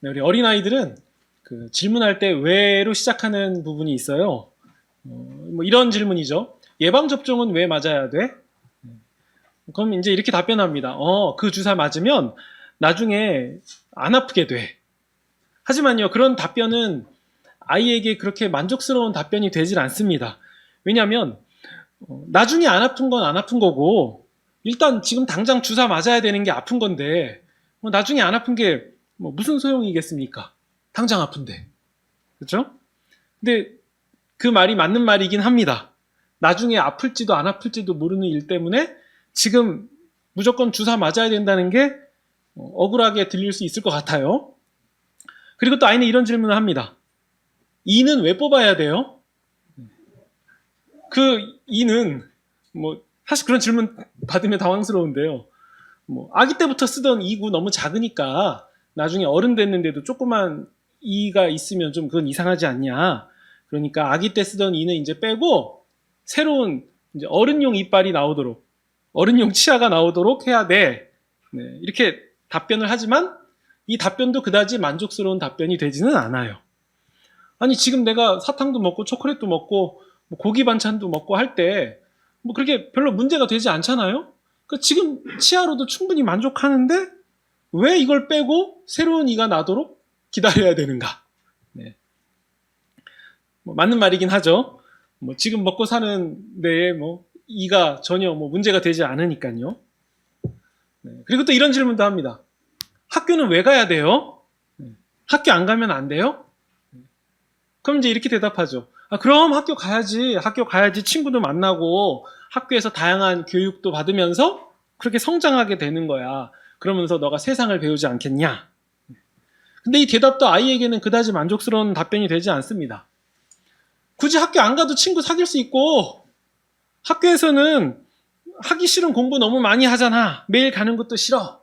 네, 우리 어린아이들은 그 질문할 때 왜로 시작하는 부분이 있어요. 뭐 이런 질문이죠. 예방접종은 왜 맞아야 돼? 그럼 이제 이렇게 답변합니다. 그 주사 맞으면 나중에 안 아프게 돼. 하지만요, 그런 답변은 아이에게 그렇게 만족스러운 답변이 되질 않습니다. 왜냐하면 나중에 안 아픈 건 안 아픈 거고, 일단 지금 당장 주사 맞아야 되는 게 아픈 건데, 나중에 안 아픈 게 무슨 소용이겠습니까? 당장 아픈데. 그렇죠? 근데 그 말이 맞는 말이긴 합니다. 나중에 아플지도 안 아플지도 모르는 일 때문에 지금 무조건 주사 맞아야 된다는 게 억울하게 들릴 수 있을 것 같아요. 그리고 또 아이는 이런 질문을 합니다. 이는 왜 뽑아야 돼요? 그 이는 사실 그런 질문 받으면 당황스러운데요. 아기 때부터 쓰던 이구 너무 작으니까 나중에 어른 됐는데도 조그만 이가 있으면 좀 그건 이상하지 않냐. 그러니까 아기 때 쓰던 이는 이제 빼고 새로운 이제 어른용 이빨이 나오도록, 어른용 치아가 나오도록 해야 돼. 네, 이렇게 답변을 하지만 이 답변도 그다지 만족스러운 답변이 되지는 않아요. 아니 지금 내가 사탕도 먹고 초콜릿도 먹고 고기 반찬도 먹고 할 때 그렇게 별로 문제가 되지 않잖아요. 지금 치아로도 충분히 만족하는데 왜 이걸 빼고 새로운 이가 나도록 기다려야 되는가? 네. 맞는 말이긴 하죠. 지금 먹고 사는 데에 이가 전혀 문제가 되지 않으니까요. 네. 그리고 또 이런 질문도 합니다. 학교는 왜 가야 돼요? 네. 학교 안 가면 안 돼요? 그럼 이제 이렇게 대답하죠. 그럼 학교 가야지. 학교 가야지 친구도 만나고 학교에서 다양한 교육도 받으면서 그렇게 성장하게 되는 거야. 그러면서 너가 세상을 배우지 않겠냐? 근데 이 대답도 아이에게는 그다지 만족스러운 답변이 되지 않습니다. 굳이 학교 안 가도 친구 사귈 수 있고 학교에서는 하기 싫은 공부 너무 많이 하잖아. 매일 가는 것도 싫어.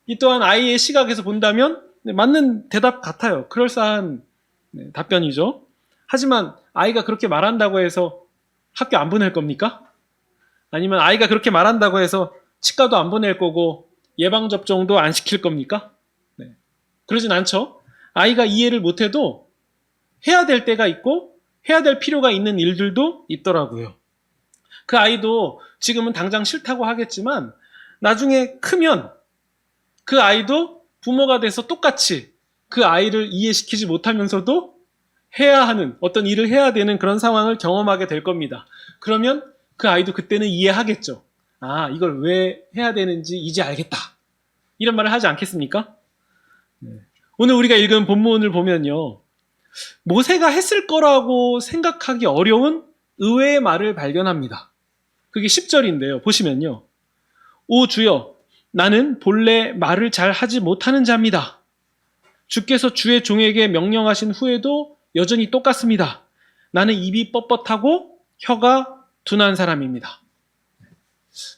이 또한 아이의 시각에서 본다면 맞는 대답 같아요. 그럴싸한 답변이죠. 하지만 아이가 그렇게 말한다고 해서 학교 안 보낼 겁니까? 아니면 아이가 그렇게 말한다고 해서 치과도 안 보낼 거고 예방접종도 안 시킬 겁니까? 네. 그러진 않죠. 아이가 이해를 못해도 해야 될 때가 있고 해야 될 필요가 있는 일들도 있더라고요. 그 아이도 지금은 당장 싫다고 하겠지만 나중에 크면 그 아이도 부모가 돼서 똑같이 그 아이를 이해시키지 못하면서도 해야 하는 어떤 일을 해야 되는 그런 상황을 경험하게 될 겁니다. 그러면 그 아이도 그때는 이해하겠죠. 이걸 왜 해야 되는지 이제 알겠다. 이런 말을 하지 않겠습니까? 오늘 우리가 읽은 본문을 보면요. 모세가 했을 거라고 생각하기 어려운 의외의 말을 발견합니다. 그게 10절인데요. 보시면요. 오 주여, 나는 본래 말을 잘 하지 못하는 자입니다. 주께서 주의 종에게 명령하신 후에도 여전히 똑같습니다. 나는 입이 뻣뻣하고 혀가 둔한 사람입니다.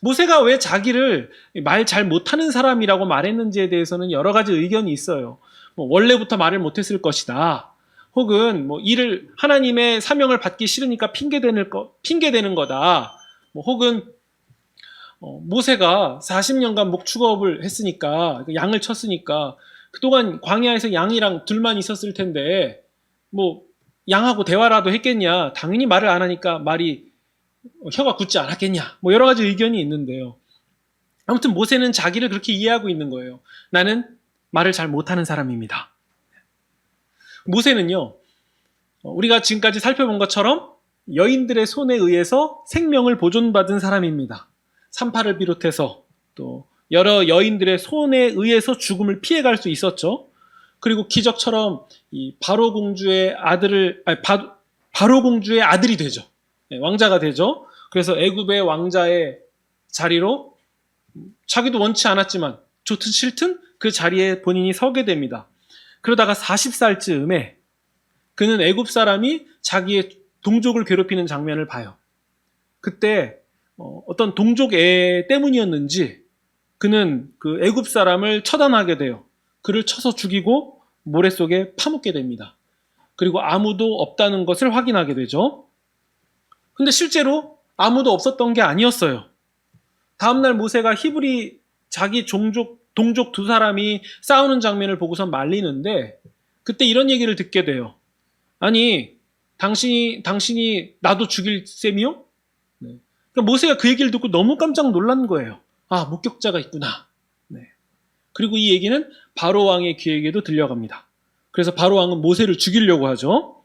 모세가 왜 자기를 말 잘 못하는 사람이라고 말했는지에 대해서는 여러 가지 의견이 있어요. 원래부터 말을 못했을 것이다. 혹은 일을 하나님의 사명을 받기 싫으니까 핑계대는 거다. 혹은 모세가 40년간 목축업을 했으니까 양을 쳤으니까 그동안 광야에서 양이랑 둘만 있었을 텐데 양하고 대화라도 했겠냐. 당연히 말을 안 하니까 말이 혀가 굳지 않았겠냐. 여러 가지 의견이 있는데요. 아무튼 모세는 자기를 그렇게 이해하고 있는 거예요. 나는 말을 잘 못하는 사람입니다. 모세는요. 우리가 지금까지 살펴본 것처럼 여인들의 손에 의해서 생명을 보존받은 사람입니다. 산파를 비롯해서 또 여러 여인들의 손에 의해서 죽음을 피해갈 수 있었죠. 그리고 기적처럼 이 바로 공주의 아들이 되죠. 왕자가 되죠. 그래서 애굽의 왕자의 자리로 자기도 원치 않았지만 좋든 싫든 그 자리에 본인이 서게 됩니다. 그러다가 40살쯤에 그는 애굽 사람이 자기의 동족을 괴롭히는 장면을 봐요. 그때 어떤 동족 애 때문이었는지 그는 그 애굽 사람을 처단하게 돼요. 그를 쳐서 죽이고 모래 속에 파묻게 됩니다. 그리고 아무도 없다는 것을 확인하게 되죠. 근데 실제로 아무도 없었던 게 아니었어요. 다음날 모세가 히브리 자기 종족 동족 두 사람이 싸우는 장면을 보고서 말리는데 그때 이런 얘기를 듣게 돼요. 아니, 당신이 나도 죽일 셈이요? 네. 그러니까 모세가 그 얘기를 듣고 너무 깜짝 놀란 거예요. 아, 목격자가 있구나. 네. 그리고 이 얘기는 바로 왕의 귀에게도 들려갑니다. 그래서 바로 왕은 모세를 죽이려고 하죠.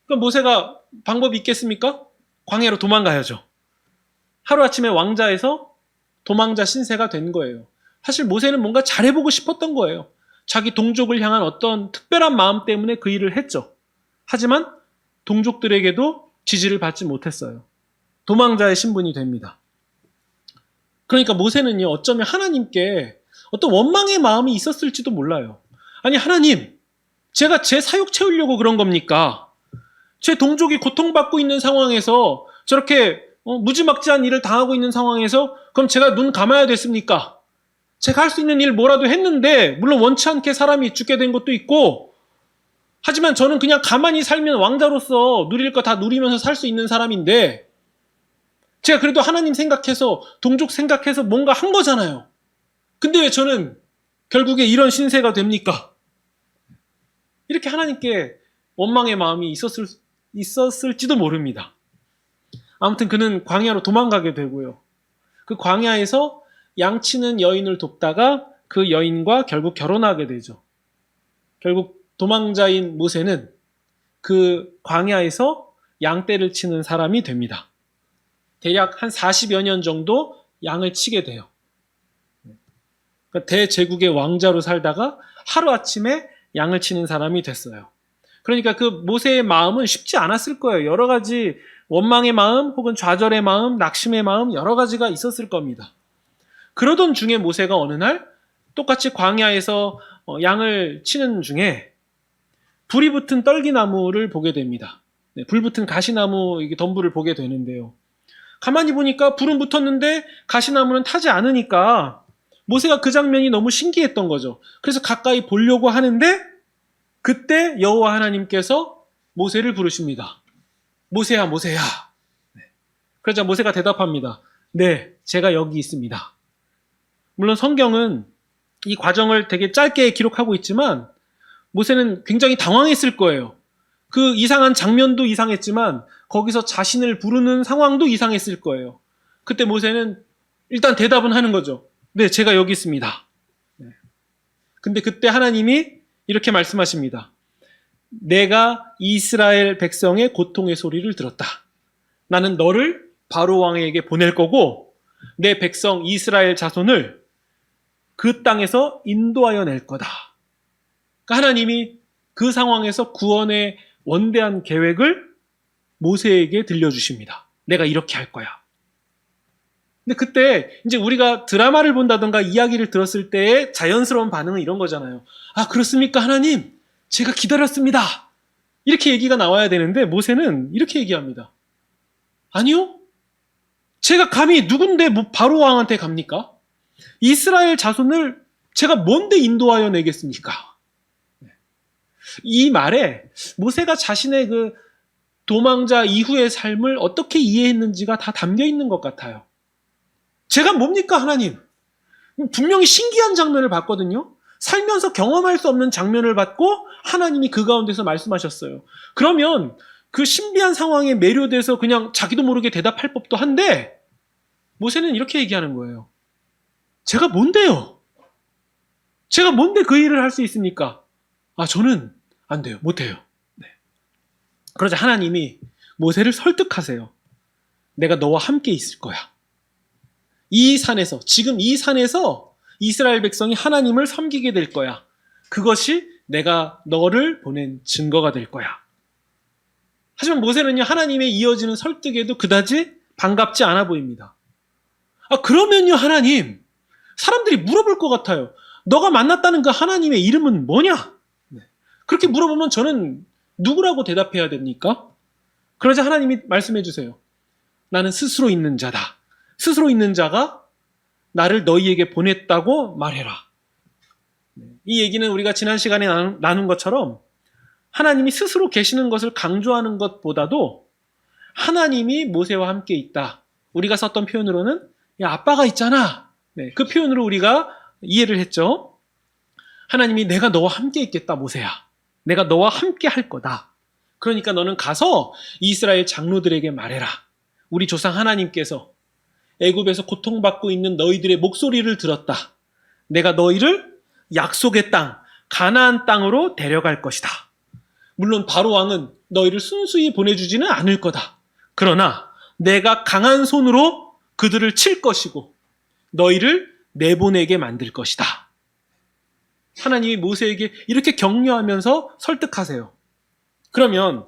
그럼 모세가 방법이 있겠습니까? 광야로 도망가야죠. 하루아침에 왕자에서 도망자 신세가 된 거예요. 사실 모세는 뭔가 잘해보고 싶었던 거예요. 자기 동족을 향한 어떤 특별한 마음 때문에 그 일을 했죠. 하지만 동족들에게도 지지를 받지 못했어요. 도망자의 신분이 됩니다. 그러니까 모세는요, 어쩌면 하나님께 어떤 원망의 마음이 있었을지도 몰라요. 아니, 하나님, 제가 제 사욕 채우려고 그런 겁니까? 제 동족이 고통받고 있는 상황에서 저렇게 무지막지한 일을 당하고 있는 상황에서 그럼 제가 눈 감아야 됐습니까? 제가 할 수 있는 일 뭐라도 했는데 물론 원치 않게 사람이 죽게 된 것도 있고 하지만 저는 그냥 가만히 살면 왕자로서 누릴 거 다 누리면서 살 수 있는 사람인데 제가 그래도 하나님 생각해서 동족 생각해서 뭔가 한 거잖아요. 근데 왜 저는 결국에 이런 신세가 됩니까? 이렇게 하나님께 원망의 마음이 있었을지도 모릅니다. 아무튼 그는 광야로 도망가게 되고요. 그 광야에서 양치는 여인을 돕다가 그 여인과 결국 결혼하게 되죠. 결국 도망자인 모세는 그 광야에서 양떼를 치는 사람이 됩니다. 대략 한 40여 년 정도 양을 치게 돼요. 그러니까 대제국의 왕자로 살다가 하루아침에 양을 치는 사람이 됐어요. 그러니까 그 모세의 마음은 쉽지 않았을 거예요. 여러 가지 원망의 마음 혹은 좌절의 마음, 낙심의 마음 여러 가지가 있었을 겁니다. 그러던 중에 모세가 어느 날 똑같이 광야에서 양을 치는 중에 불이 붙은 떨기나무를 보게 됩니다. 네, 불 붙은 가시나무 덤불을 보게 되는데요. 가만히 보니까 불은 붙었는데 가시나무는 타지 않으니까 모세가 그 장면이 너무 신기했던 거죠. 그래서 가까이 보려고 하는데 그때 여호와 하나님께서 모세를 부르십니다. 모세야, 모세야. 네. 그러자 모세가 대답합니다. 네, 제가 여기 있습니다. 물론 성경은 이 과정을 되게 짧게 기록하고 있지만 모세는 굉장히 당황했을 거예요. 그 이상한 장면도 이상했지만 거기서 자신을 부르는 상황도 이상했을 거예요. 그때 모세는 일단 대답은 하는 거죠. 네, 제가 여기 있습니다. 네. 근데 그때 하나님이 이렇게 말씀하십니다. 내가 이스라엘 백성의 고통의 소리를 들었다. 나는 너를 바로 왕에게 보낼 거고 내 백성 이스라엘 자손을 그 땅에서 인도하여 낼 거다. 그러니까 하나님이 그 상황에서 구원의 원대한 계획을 모세에게 들려주십니다. 내가 이렇게 할 거야. 근데 그때 이제 우리가 드라마를 본다던가 이야기를 들었을 때의 자연스러운 반응은 이런 거잖아요. 아, 그렇습니까, 하나님? 제가 기다렸습니다. 이렇게 얘기가 나와야 되는데 모세는 이렇게 얘기합니다. 아니요. 제가 감히 누군데 바로 왕한테 갑니까? 이스라엘 자손을 제가 뭔데 인도하여 내겠습니까? 이 말에 모세가 자신의 그 도망자 이후의 삶을 어떻게 이해했는지가 다 담겨 있는 것 같아요. 제가 뭡니까, 하나님? 분명히 신기한 장면을 봤거든요. 살면서 경험할 수 없는 장면을 봤고 하나님이 그 가운데서 말씀하셨어요. 그러면 그 신비한 상황에 매료돼서 그냥 자기도 모르게 대답할 법도 한데 모세는 이렇게 얘기하는 거예요. 제가 뭔데요? 제가 뭔데 그 일을 할 수 있습니까? 아, 저는 안 돼요. 못해요. 네. 그러자 하나님이 모세를 설득하세요. 내가 너와 함께 있을 거야. 이 산에서, 지금 이 산에서 이스라엘 백성이 하나님을 섬기게 될 거야. 그것이 내가 너를 보낸 증거가 될 거야. 하지만 모세는요, 하나님의 이어지는 설득에도 그다지 반갑지 않아 보입니다. 아, 그러면요, 하나님, 사람들이 물어볼 것 같아요. 너가 만났다는 그 하나님의 이름은 뭐냐? 네. 그렇게 물어보면 저는 누구라고 대답해야 됩니까? 그러자 하나님이 말씀해 주세요. 나는 스스로 있는 자다. 스스로 있는 자가 나를 너희에게 보냈다고 말해라. 이 얘기는 우리가 지난 시간에 나눈 것처럼 하나님이 스스로 계시는 것을 강조하는 것보다도 하나님이 모세와 함께 있다. 우리가 썼던 표현으로는 야, 아빠가 있잖아. 네, 그 표현으로 우리가 이해를 했죠. 하나님이 내가 너와 함께 있겠다, 모세야. 내가 너와 함께 할 거다. 그러니까 너는 가서 이스라엘 장로들에게 말해라. 우리 조상 하나님께서 애굽에서 고통받고 있는 너희들의 목소리를 들었다. 내가 너희를 약속의 땅, 가나안 땅으로 데려갈 것이다. 물론 바로 왕은 너희를 순수히 보내주지는 않을 거다. 그러나 내가 강한 손으로 그들을 칠 것이고 너희를 내보내게 만들 것이다. 하나님이 모세에게 이렇게 격려하면서 설득하세요. 그러면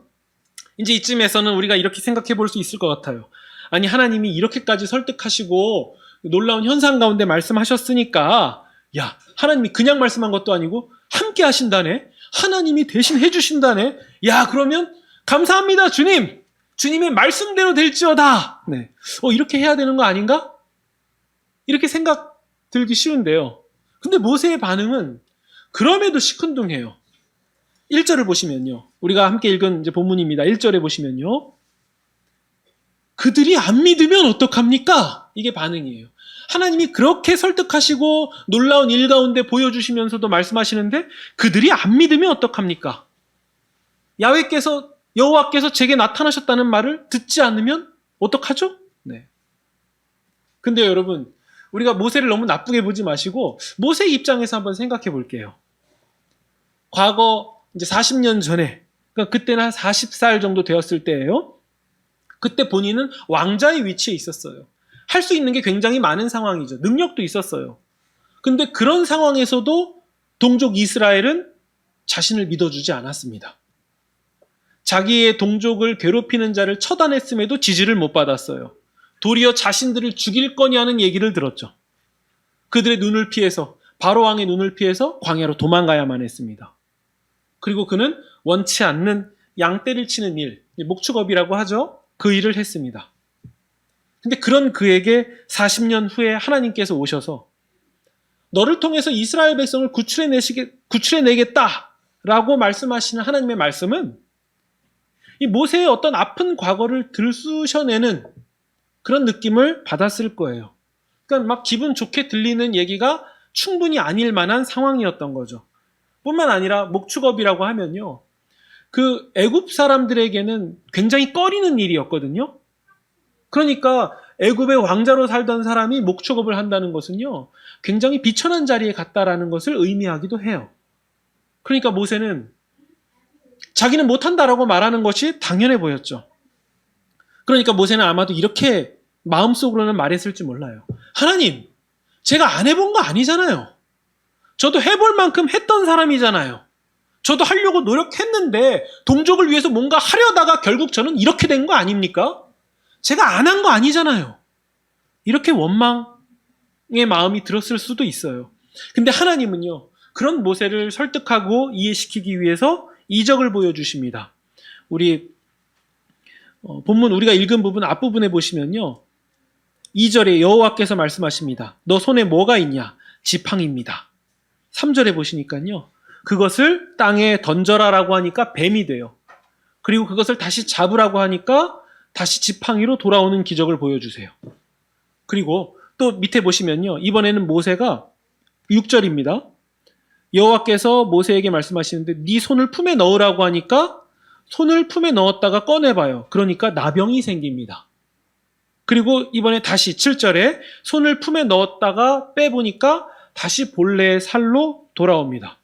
이제 이쯤에서는 우리가 이렇게 생각해 볼 수 있을 것 같아요. 아니, 하나님이 이렇게까지 설득하시고 놀라운 현상 가운데 말씀하셨으니까, 야, 하나님이 그냥 말씀한 것도 아니고 함께 하신다네? 하나님이 대신 해주신다네? 야, 그러면 감사합니다, 주님! 주님의 말씀대로 될지어다! 네. 이렇게 해야 되는 거 아닌가? 이렇게 생각 들기 쉬운데요. 근데 모세의 반응은 그럼에도 시큰둥해요. 1절을 보시면요. 우리가 함께 읽은 이제 본문입니다. 1절에 보시면요. 그들이 안 믿으면 어떡합니까? 이게 반응이에요. 하나님이 그렇게 설득하시고 놀라운 일 가운데 보여주시면서도 말씀하시는데 그들이 안 믿으면 어떡합니까? 여호와께서 제게 나타나셨다는 말을 듣지 않으면 어떡하죠? 네. 근데 여러분, 우리가 모세를 너무 나쁘게 보지 마시고 모세 입장에서 한번 생각해 볼게요. 과거 이제 40년 전에, 그러니까 그때는 한 40살 정도 되었을 때예요. 그때 본인은 왕자의 위치에 있었어요. 할 수 있는 게 굉장히 많은 상황이죠. 능력도 있었어요. 근데 그런 상황에서도 동족 이스라엘은 자신을 믿어주지 않았습니다. 자기의 동족을 괴롭히는 자를 처단했음에도 지지를 못 받았어요. 도리어 자신들을 죽일 거냐는 얘기를 들었죠. 그들의 눈을 피해서, 바로왕의 눈을 피해서 광야로 도망가야만 했습니다. 그리고 그는 원치 않는 양떼를 치는 일, 목축업이라고 하죠. 그 일을 했습니다. 근데 그런 그에게 40년 후에 하나님께서 오셔서 너를 통해서 이스라엘 백성을 구출해내겠다라고 말씀하시는 하나님의 말씀은 이 모세의 어떤 아픈 과거를 들쑤셔내는 그런 느낌을 받았을 거예요. 그러니까 막 기분 좋게 들리는 얘기가 충분히 아닐 만한 상황이었던 거죠. 뿐만 아니라 목축업이라고 하면요. 그 애굽 사람들에게는 굉장히 꺼리는 일이었거든요. 그러니까 애굽의 왕자로 살던 사람이 목축업을 한다는 것은요. 굉장히 비천한 자리에 갔다라는 것을 의미하기도 해요. 그러니까 모세는 자기는 못한다라고 말하는 것이 당연해 보였죠. 그러니까 모세는 아마도 이렇게 마음속으로는 말했을지 몰라요. 하나님, 제가 안 해본 거 아니잖아요. 저도 해볼 만큼 했던 사람이잖아요. 저도 하려고 노력했는데 동족을 위해서 뭔가 하려다가 결국 저는 이렇게 된 거 아닙니까? 제가 안 한 거 아니잖아요. 이렇게 원망의 마음이 들었을 수도 있어요. 근데 하나님은요, 그런 모세를 설득하고 이해시키기 위해서 이적을 보여주십니다. 우리 본문 우리가 읽은 부분 앞부분에 보시면요. 2절에 여호와께서 말씀하십니다. 너 손에 뭐가 있냐? 지팡이입니다. 3절에 보시니까요. 그것을 땅에 던져라라고 하니까 뱀이 돼요. 그리고 그것을 다시 잡으라고 하니까 다시 지팡이로 돌아오는 기적을 보여주세요. 그리고 또 밑에 보시면요. 이번에는 모세가 6절입니다. 여호와께서 모세에게 말씀하시는데 네 손을 품에 넣으라고 하니까 손을 품에 넣었다가 꺼내봐요. 그러니까 나병이 생깁니다. 그리고 이번에 다시 7절에 손을 품에 넣었다가 빼보니까 다시 본래의 살로 돌아옵니다.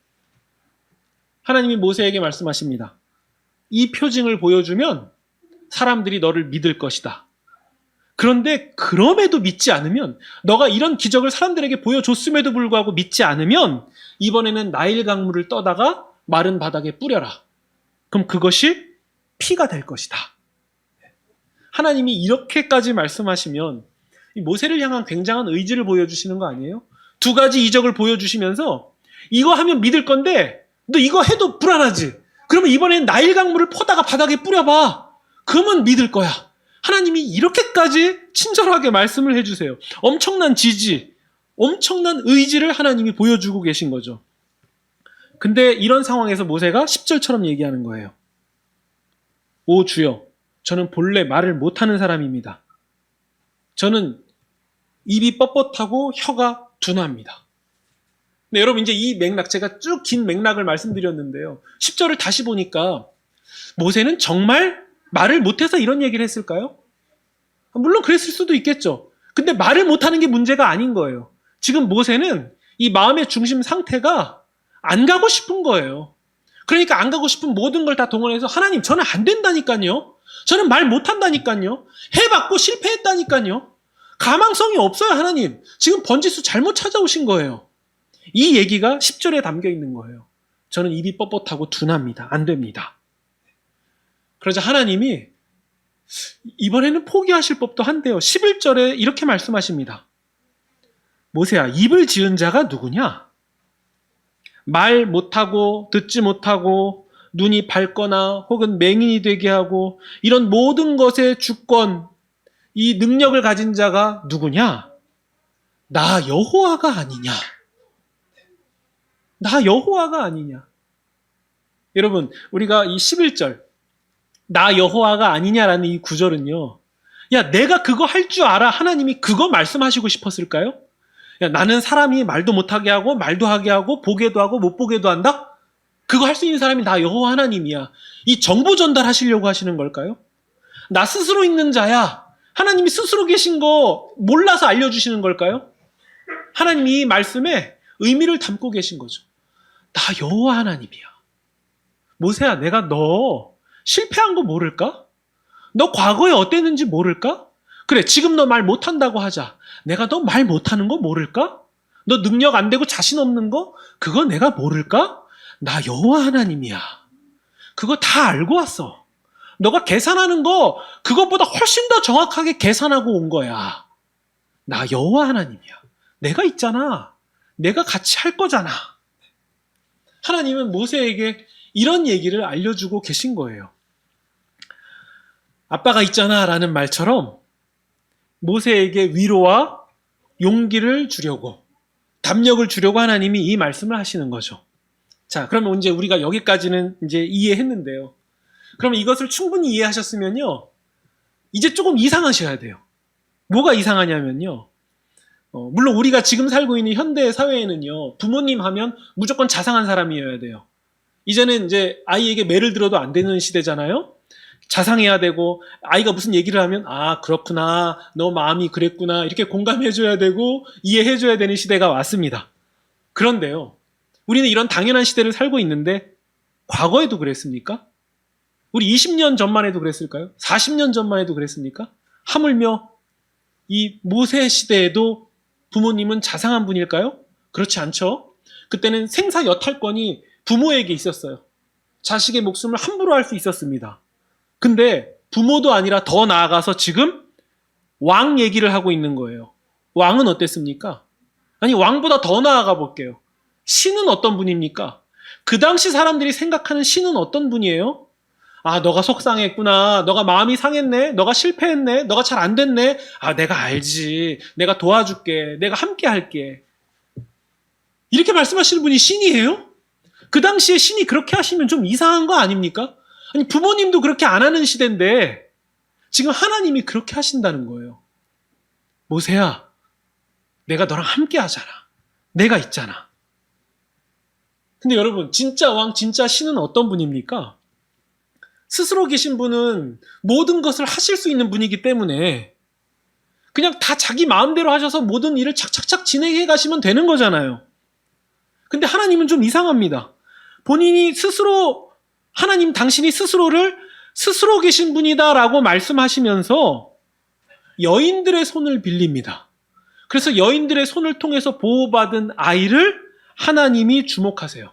하나님이 모세에게 말씀하십니다. 이 표징을 보여주면 사람들이 너를 믿을 것이다. 그런데 그럼에도 믿지 않으면, 너가 이런 기적을 사람들에게 보여줬음에도 불구하고 믿지 않으면 이번에는 나일 강물을 떠다가 마른 바닥에 뿌려라. 그럼 그것이 피가 될 것이다. 하나님이 이렇게까지 말씀하시면 이 모세를 향한 굉장한 의지를 보여주시는 거 아니에요? 두 가지 이적을 보여주시면서 이거 하면 믿을 건데 너 이거 해도 불안하지? 그러면 이번엔 나일 강물을 퍼다가 바닥에 뿌려봐. 그러면 믿을 거야. 하나님이 이렇게까지 친절하게 말씀을 해주세요. 엄청난 지지, 엄청난 의지를 하나님이 보여주고 계신 거죠. 근데 이런 상황에서 모세가 10절처럼 얘기하는 거예요. 오 주여, 저는 본래 말을 못하는 사람입니다. 저는 입이 뻣뻣하고 혀가 둔합니다. 네, 여러분 이제 이 맥락, 제가 쭉 긴 맥락을 말씀드렸는데요. 10절을 다시 보니까 모세는 정말 말을 못해서 이런 얘기를 했을까요? 물론 그랬을 수도 있겠죠. 근데 말을 못하는 게 문제가 아닌 거예요. 지금 모세는 이 마음의 중심 상태가 안 가고 싶은 거예요. 그러니까 안 가고 싶은 모든 걸 다 동원해서 하나님, 저는 안 된다니까요. 저는 말 못한다니까요. 해봤고 실패했다니까요. 가망성이 없어요, 하나님. 지금 번지수 잘못 찾아오신 거예요. 이 얘기가 10절에 담겨 있는 거예요. 저는 입이 뻣뻣하고 둔합니다. 안 됩니다. 그러자 하나님이 이번에는 포기하실 법도 한데요. 11절에 이렇게 말씀하십니다. 모세야, 입을 지은 자가 누구냐? 말 못하고 듣지 못하고 눈이 밝거나 혹은 맹인이 되게 하고 이런 모든 것의 주권, 이 능력을 가진 자가 누구냐? 나 여호와가 아니냐? 나 여호와가 아니냐? 여러분, 우리가 이 11절 나 여호와가 아니냐라는 이 구절은요. 야, 내가 그거 할 줄 알아. 하나님이 그거 말씀하시고 싶었을까요? 야, 나는 사람이 말도 못하게 하고 말도 하게 하고 보게도 하고 못 보게도 한다? 그거 할 수 있는 사람이 나 여호와 하나님이야. 이 정보 전달하시려고 하시는 걸까요? 나 스스로 있는 자야. 하나님이 스스로 계신 거 몰라서 알려주시는 걸까요? 하나님이 이 말씀에 의미를 담고 계신 거죠. 나 여호와 하나님이야. 모세야, 내가 너 실패한 거 모를까? 너 과거에 어땠는지 모를까? 그래, 지금 너 말 못한다고 하자. 내가 너 말 못하는 거 모를까? 너 능력 안 되고 자신 없는 거? 그거 내가 모를까? 나 여호와 하나님이야. 그거 다 알고 왔어. 너가 계산하는 거 그것보다 훨씬 더 정확하게 계산하고 온 거야. 나 여호와 하나님이야. 내가 있잖아. 내가 같이 할 거잖아. 하나님은 모세에게 이런 얘기를 알려주고 계신 거예요. 아빠가 있잖아 라는 말처럼 모세에게 위로와 용기를 주려고, 담력을 주려고 하나님이 이 말씀을 하시는 거죠. 자, 그러면 이제 우리가 여기까지는 이제 이해했는데요. 그러면 이것을 충분히 이해하셨으면요, 이제 조금 이상하셔야 돼요. 뭐가 이상하냐면요, 물론 우리가 지금 살고 있는 현대 사회에는요, 부모님 하면 무조건 자상한 사람이어야 돼요. 이제는 이제 아이에게 매를 들어도 안 되는 시대잖아요. 자상해야 되고, 아이가 무슨 얘기를 하면 아, 그렇구나, 너 마음이 그랬구나, 이렇게 공감해줘야 되고 이해해줘야 되는 시대가 왔습니다. 그런데요, 우리는 이런 당연한 시대를 살고 있는데 과거에도 그랬습니까? 우리 20년 전만 해도 그랬을까요? 40년 전만 해도 그랬습니까? 하물며 이 모세 시대에도 부모님은 자상한 분일까요? 그렇지 않죠. 그때는 생사 여탈권이 부모에게 있었어요. 자식의 목숨을 함부로 할 수 있었습니다. 근데 부모도 아니라 더 나아가서 지금 왕 얘기를 하고 있는 거예요. 왕은 어땠습니까? 아니, 왕보다 더 나아가 볼게요. 신은 어떤 분입니까? 그 당시 사람들이 생각하는 신은 어떤 분이에요? 아, 너가 속상했구나. 너가 마음이 상했네. 너가 실패했네. 너가 잘 안 됐네. 아, 내가 알지. 내가 도와줄게. 내가 함께 할게. 이렇게 말씀하시는 분이 신이에요? 그 당시에 신이 그렇게 하시면 좀 이상한 거 아닙니까? 아니, 부모님도 그렇게 안 하는 시대인데 지금 하나님이 그렇게 하신다는 거예요. 모세야, 내가 너랑 함께 하잖아. 내가 있잖아. 근데 여러분, 진짜 왕, 진짜 신은 어떤 분입니까? 스스로 계신 분은 모든 것을 하실 수 있는 분이기 때문에 그냥 다 자기 마음대로 하셔서 모든 일을 착착착 진행해 가시면 되는 거잖아요. 근데 하나님은 좀 이상합니다. 본인이 스스로, 하나님 당신이 스스로를 스스로 계신 분이다라고 말씀하시면서 여인들의 손을 빌립니다. 그래서 여인들의 손을 통해서 보호받은 아이를 하나님이 주목하세요.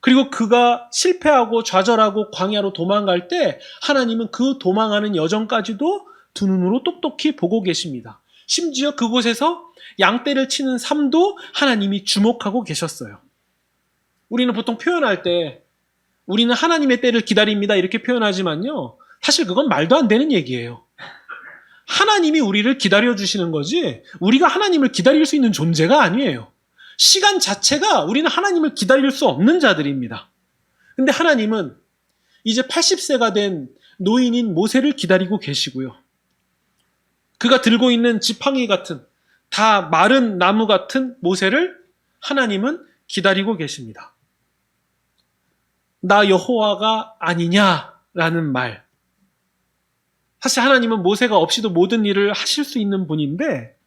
그리고 그가 실패하고 좌절하고 광야로 도망갈 때 하나님은 그 도망하는 여정까지도 두 눈으로 똑똑히 보고 계십니다. 심지어 그곳에서 양떼를 치는 삶도 하나님이 주목하고 계셨어요. 우리는 보통 표현할 때 우리는 하나님의 때를 기다립니다 이렇게 표현하지만요, 사실 그건 말도 안 되는 얘기예요. 하나님이 우리를 기다려주시는 거지 우리가 하나님을 기다릴 수 있는 존재가 아니에요. 시간 자체가 우리는 하나님을 기다릴 수 없는 자들입니다. 근데 하나님은 이제 80세가 된 노인인 모세를 기다리고 계시고요, 그가 들고 있는 지팡이 같은 다 마른 나무 같은 모세를 하나님은 기다리고 계십니다. 나 여호와가 아니냐라는 말. 사실 하나님은 모세가 없이도 모든 일을 하실 수 있는 분인데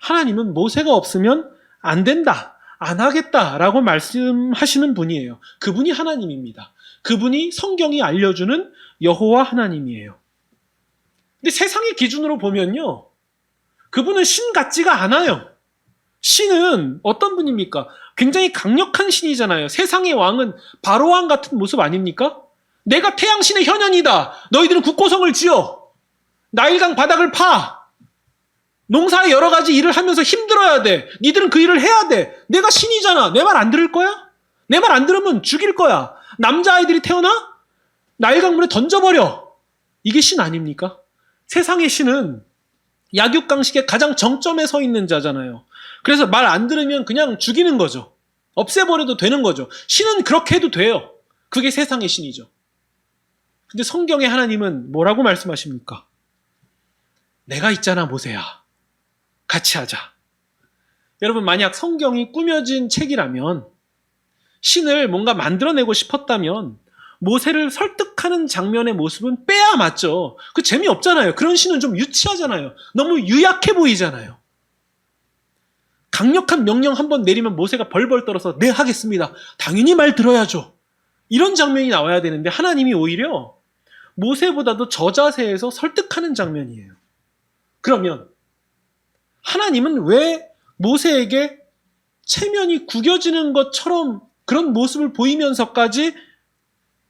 하나님은 모세가 없으면 안 된다, 안 하겠다라고 말씀하시는 분이에요. 그분이 하나님입니다. 그분이 성경이 알려주는 여호와 하나님이에요. 근데 세상의 기준으로 보면요, 그분은 신 같지가 않아요. 신은 어떤 분입니까? 굉장히 강력한 신이잖아요. 세상의 왕은 바로왕 같은 모습 아닙니까? 내가 태양신의 현현이다. 너희들은 국고성을 지어. 나일강 바닥을 파. 농사의 여러 가지 일을 하면서 힘들어야 돼. 니들은 그 일을 해야 돼. 내가 신이잖아. 내 말 안 들을 거야? 내 말 안 들으면 죽일 거야. 남자아이들이 태어나? 나일강물에 던져버려. 이게 신 아닙니까? 세상의 신은 약육강식의 가장 정점에 서 있는 자잖아요. 그래서 말 안 들으면 그냥 죽이는 거죠. 없애버려도 되는 거죠. 신은 그렇게 해도 돼요. 그게 세상의 신이죠. 근데 성경의 하나님은 뭐라고 말씀하십니까? 내가 있잖아, 모세야. 같이 하자. 여러분, 만약 성경이 꾸며진 책이라면, 신을 뭔가 만들어내고 싶었다면 모세를 설득하는 장면의 모습은 빼야 맞죠. 그 재미없잖아요. 그런 신은 좀 유치하잖아요. 너무 유약해 보이잖아요. 강력한 명령 한번 내리면 모세가 벌벌 떨어서 네, 하겠습니다. 당연히 말 들어야죠. 이런 장면이 나와야 되는데 하나님이 오히려 모세보다도 저자세에서 설득하는 장면이에요. 그러면 하나님은 왜 모세에게 체면이 구겨지는 것처럼 그런 모습을 보이면서까지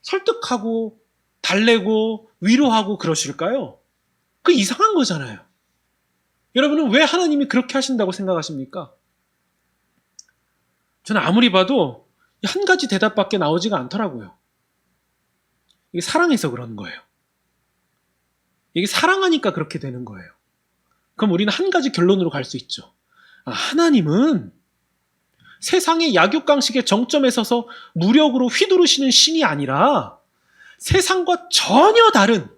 설득하고 달래고 위로하고 그러실까요? 그 이상한 거잖아요. 여러분은 왜 하나님이 그렇게 하신다고 생각하십니까? 저는 아무리 봐도 한 가지 대답밖에 나오지가 않더라고요. 이게 사랑해서 그런 거예요. 이게 사랑하니까 그렇게 되는 거예요. 그럼 우리는 한 가지 결론으로 갈 수 있죠. 하나님은 세상의 약육강식의 정점에 서서 무력으로 휘두르시는 신이 아니라 세상과 전혀 다른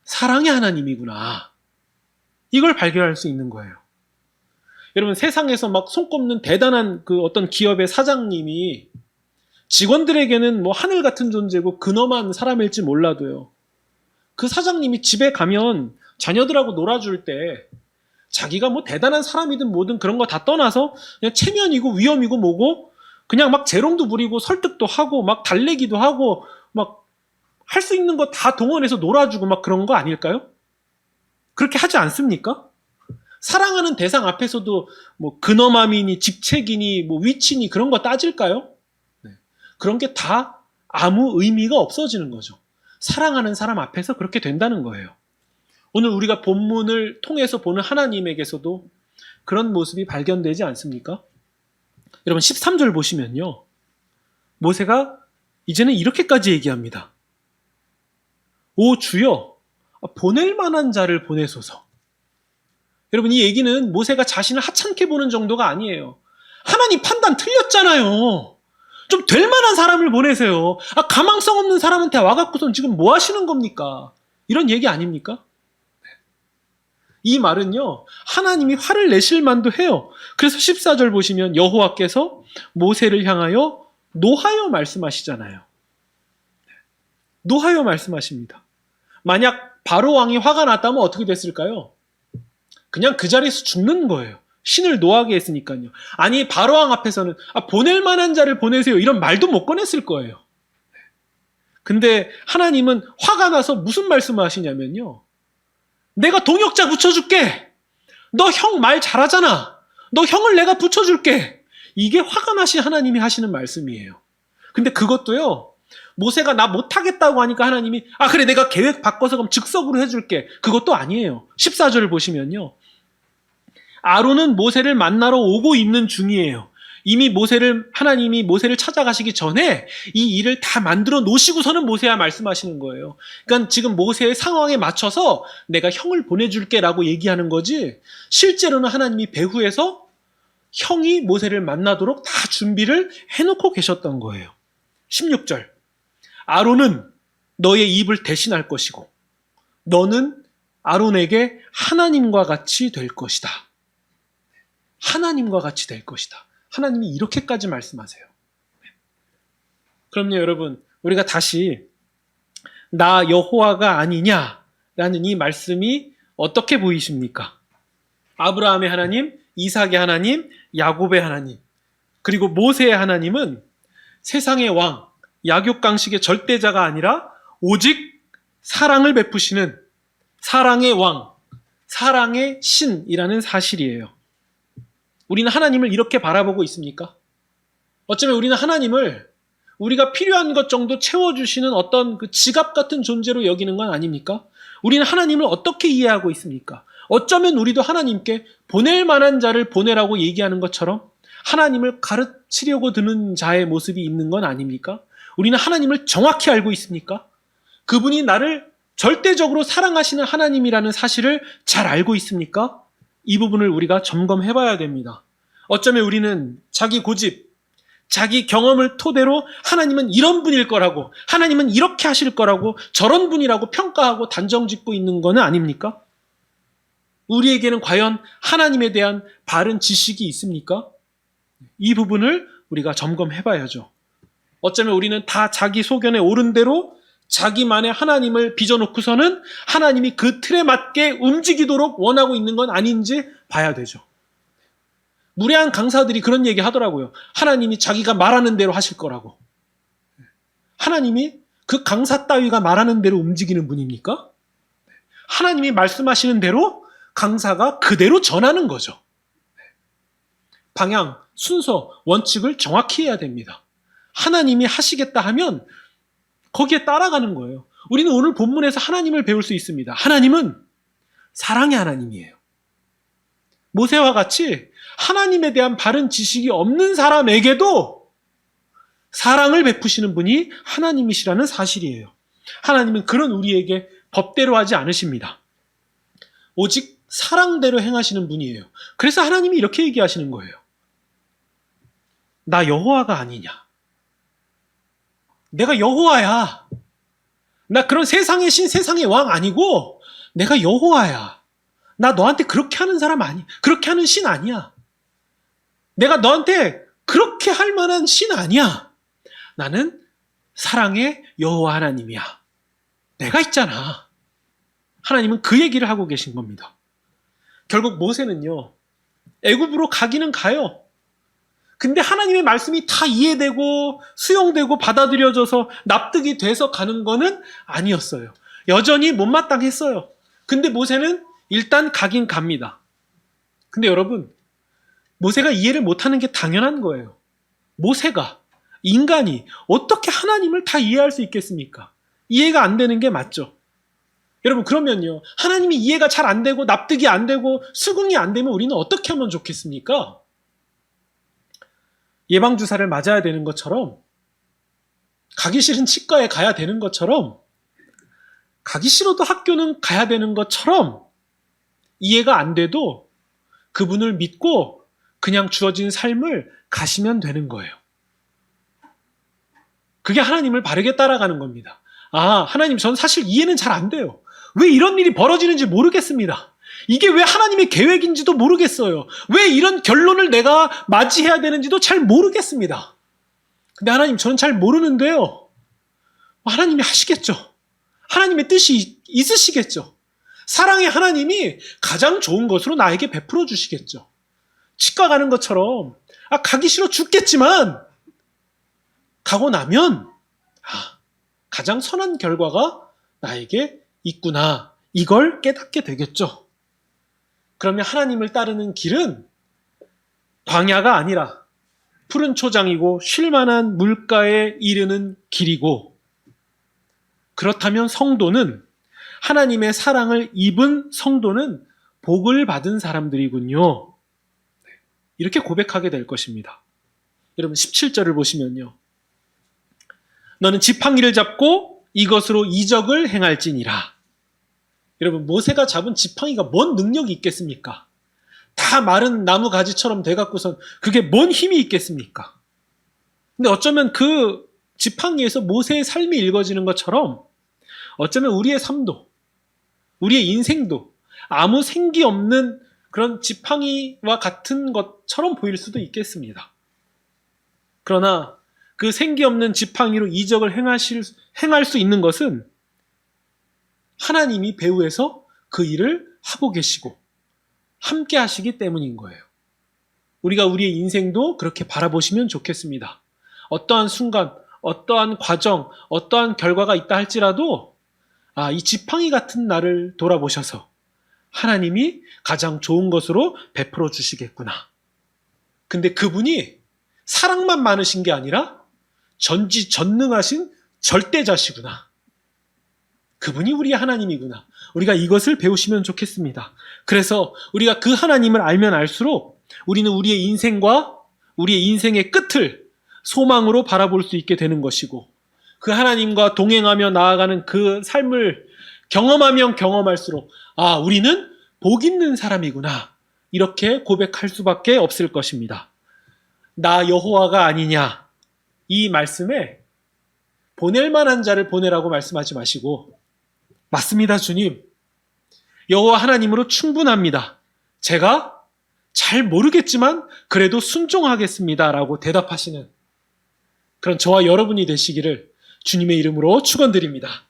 사랑의 하나님이구나. 이걸 발견할 수 있는 거예요. 여러분, 세상에서 막 손꼽는 대단한 그 어떤 기업의 사장님이 직원들에게는 뭐 하늘 같은 존재고 근엄한 사람일지 몰라도요. 그 사장님이 집에 가면 자녀들하고 놀아줄 때 자기가 뭐 대단한 사람이든 뭐든 그런 거 다 떠나서 그냥 체면이고 위험이고 뭐고 그냥 막 재롱도 부리고 설득도 하고 막 달래기도 하고 막 할 수 있는 거 다 동원해서 놀아주고 막 그런 거 아닐까요? 그렇게 하지 않습니까? 사랑하는 대상 앞에서도 뭐 근엄함이니 직책이니 뭐 위치니 그런 거 따질까요? 네. 그런 게 다 아무 의미가 없어지는 거죠. 사랑하는 사람 앞에서 그렇게 된다는 거예요. 오늘 우리가 본문을 통해서 보는 하나님에게서도 그런 모습이 발견되지 않습니까? 여러분 13절 보시면요. 모세가 이제는 이렇게까지 얘기합니다. 오 주여, 보낼 만한 자를 보내소서. 여러분 이 얘기는 모세가 자신을 하찮게 보는 정도가 아니에요. 하나님 판단 틀렸잖아요. 좀 될 만한 사람을 보내세요. 가망성 없는 사람한테 와갖고선 지금 뭐 하시는 겁니까? 이런 얘기 아닙니까? 이 말은요, 하나님이 화를 내실 만도 해요. 그래서 14절 보시면 여호와께서 모세를 향하여 노하여 말씀하시잖아요. 노하여 말씀하십니다. 만약 바로 왕이 화가 났다면 어떻게 됐을까요? 그냥 그 자리에서 죽는 거예요. 신을 노하게 했으니까요. 아니 바로 왕 앞에서는 보낼 만한 자를 보내세요. 이런 말도 못 꺼냈을 거예요. 근데 하나님은 화가 나서 무슨 말씀을 하시냐면요. 내가 동역자 붙여줄게. 너 형 말 잘하잖아. 너 형을 내가 붙여줄게. 이게 화가 나신 하나님이 하시는 말씀이에요. 근데 그것도요. 모세가 나 못하겠다고 하니까 하나님이 그래 내가 계획 바꿔서 그럼 즉석으로 해줄게. 그것도 아니에요. 14절을 보시면요. 아론은 모세를 만나러 오고 있는 중이에요. 이미 하나님이 모세를 찾아가시기 전에 이 일을 다 만들어 놓으시고서는 모세야 말씀하시는 거예요. 그러니까 지금 모세의 상황에 맞춰서 내가 형을 보내줄게 라고 얘기하는 거지, 실제로는 하나님이 배후에서 형이 모세를 만나도록 다 준비를 해놓고 계셨던 거예요. 16절. 아론은 너의 입을 대신할 것이고 너는 아론에게 하나님과 같이 될 것이다. 하나님과 같이 될 것이다. 하나님이 이렇게까지 말씀하세요. 그럼요, 여러분. 우리가 다시 나 여호와가 아니냐라는 이 말씀이 어떻게 보이십니까? 아브라함의 하나님, 이삭의 하나님, 야곱의 하나님, 그리고 모세의 하나님은 세상의 왕, 약육강식의 절대자가 아니라 오직 사랑을 베푸시는 사랑의 왕, 사랑의 신이라는 사실이에요. 우리는 하나님을 이렇게 바라보고 있습니까? 어쩌면 우리는 하나님을 우리가 필요한 것 정도 채워주시는 어떤 그 지갑 같은 존재로 여기는 건 아닙니까? 우리는 하나님을 어떻게 이해하고 있습니까? 어쩌면 우리도 하나님께 보낼 만한 자를 보내라고 얘기하는 것처럼 하나님을 가르치려고 드는 자의 모습이 있는 건 아닙니까? 우리는 하나님을 정확히 알고 있습니까? 그분이 나를 절대적으로 사랑하시는 하나님이라는 사실을 잘 알고 있습니까? 이 부분을 우리가 점검해 봐야 됩니다. 어쩌면 우리는 자기 고집, 자기 경험을 토대로 하나님은 이런 분일 거라고, 하나님은 이렇게 하실 거라고, 저런 분이라고 평가하고 단정 짓고 있는 거는 아닙니까? 우리에게는 과연 하나님에 대한 바른 지식이 있습니까? 이 부분을 우리가 점검해 봐야죠. 어쩌면 우리는 다 자기 소견에 옳은 대로 자기만의 하나님을 빚어놓고서는 하나님이 그 틀에 맞게 움직이도록 원하고 있는 건 아닌지 봐야 되죠. 무례한 강사들이 그런 얘기 하더라고요. 하나님이 자기가 말하는 대로 하실 거라고. 하나님이 그 강사 따위가 말하는 대로 움직이는 분입니까? 하나님이 말씀하시는 대로 강사가 그대로 전하는 거죠. 방향, 순서, 원칙을 정확히 해야 됩니다. 하나님이 하시겠다 하면 거기에 따라가는 거예요. 우리는 오늘 본문에서 하나님을 배울 수 있습니다. 하나님은 사랑의 하나님이에요. 모세와 같이 하나님에 대한 바른 지식이 없는 사람에게도 사랑을 베푸시는 분이 하나님이시라는 사실이에요. 하나님은 그런 우리에게 법대로 하지 않으십니다. 오직 사랑대로 행하시는 분이에요. 그래서 하나님이 이렇게 얘기하시는 거예요. 나 여호와가 아니냐? 내가 여호와야. 나 그런 세상의 신, 세상의 왕 아니고 내가 여호와야. 나 너한테 그렇게 하는 사람 아니야. 그렇게 하는 신 아니야. 내가 너한테 그렇게 할 만한 신 아니야. 나는 사랑의 여호와 하나님이야. 내가 있잖아. 하나님은 그 얘기를 하고 계신 겁니다. 결국 모세는요, 애굽으로 가기는 가요. 근데 하나님의 말씀이 다 이해되고 수용되고 받아들여져서 납득이 돼서 가는 거는 아니었어요. 여전히 못마땅했어요. 근데 모세는 일단 가긴 갑니다. 근데 여러분, 모세가 이해를 못하는 게 당연한 거예요. 모세가, 인간이 어떻게 하나님을 다 이해할 수 있겠습니까? 이해가 안 되는 게 맞죠. 여러분, 그러면요, 하나님이 이해가 잘 안 되고 납득이 안 되고 수긍이 안 되면 우리는 어떻게 하면 좋겠습니까? 예방주사를 맞아야 되는 것처럼, 가기 싫은 치과에 가야 되는 것처럼, 가기 싫어도 학교는 가야 되는 것처럼 이해가 안 돼도 그분을 믿고 그냥 주어진 삶을 가시면 되는 거예요. 그게 하나님을 바르게 따라가는 겁니다. 아, 하나님, 전 사실 이해는 잘 안 돼요. 왜 이런 일이 벌어지는지 모르겠습니다. 이게 왜 하나님의 계획인지도 모르겠어요. 왜 이런 결론을 내가 맞이해야 되는지도 잘 모르겠습니다. 근데 하나님, 저는 잘 모르는데요. 하나님이 하시겠죠. 하나님의 뜻이 있으시겠죠. 사랑의 하나님이 가장 좋은 것으로 나에게 베풀어 주시겠죠. 치과 가는 것처럼 가기 싫어 죽겠지만 가고 나면 가장 선한 결과가 나에게 있구나. 이걸 깨닫게 되겠죠. 그러면 하나님을 따르는 길은 광야가 아니라 푸른 초장이고 쉴만한 물가에 이르는 길이고, 그렇다면 성도는, 하나님의 사랑을 입은 성도는 복을 받은 사람들이군요. 이렇게 고백하게 될 것입니다. 여러분 17절을 보시면요. 너는 지팡이를 잡고 이것으로 이적을 행할지니라. 여러분, 모세가 잡은 지팡이가 뭔 능력이 있겠습니까? 다 마른 나무 가지처럼 돼갖고선 그게 뭔 힘이 있겠습니까? 근데 어쩌면 그 지팡이에서 모세의 삶이 읽어지는 것처럼 어쩌면 우리의 삶도, 우리의 인생도 아무 생기 없는 그런 지팡이와 같은 것처럼 보일 수도 있겠습니다. 그러나 그 생기 없는 지팡이로 이적을 행할 수 있는 것은 하나님이 배후에서 그 일을 하고 계시고 함께 하시기 때문인 거예요. 우리가 우리의 인생도 그렇게 바라보시면 좋겠습니다. 어떠한 순간, 어떠한 과정, 어떠한 결과가 있다 할지라도 이 지팡이 같은 나를 돌아보셔서 하나님이 가장 좋은 것으로 베풀어 주시겠구나. 근데 그분이 사랑만 많으신 게 아니라 전지전능하신 절대자시구나. 그분이 우리의 하나님이구나. 우리가 이것을 배우시면 좋겠습니다. 그래서 우리가 그 하나님을 알면 알수록 우리는 우리의 인생과 우리의 인생의 끝을 소망으로 바라볼 수 있게 되는 것이고, 그 하나님과 동행하며 나아가는 그 삶을 경험하면 경험할수록 우리는 복 있는 사람이구나, 이렇게 고백할 수밖에 없을 것입니다. 나 여호와가 아니냐, 이 말씀에 보낼 만한 자를 보내라고 말씀하지 마시고, 맞습니다 주님, 여호와 하나님으로 충분합니다, 제가 잘 모르겠지만 그래도 순종하겠습니다 라고 대답하시는 그런 저와 여러분이 되시기를 주님의 이름으로 축원드립니다.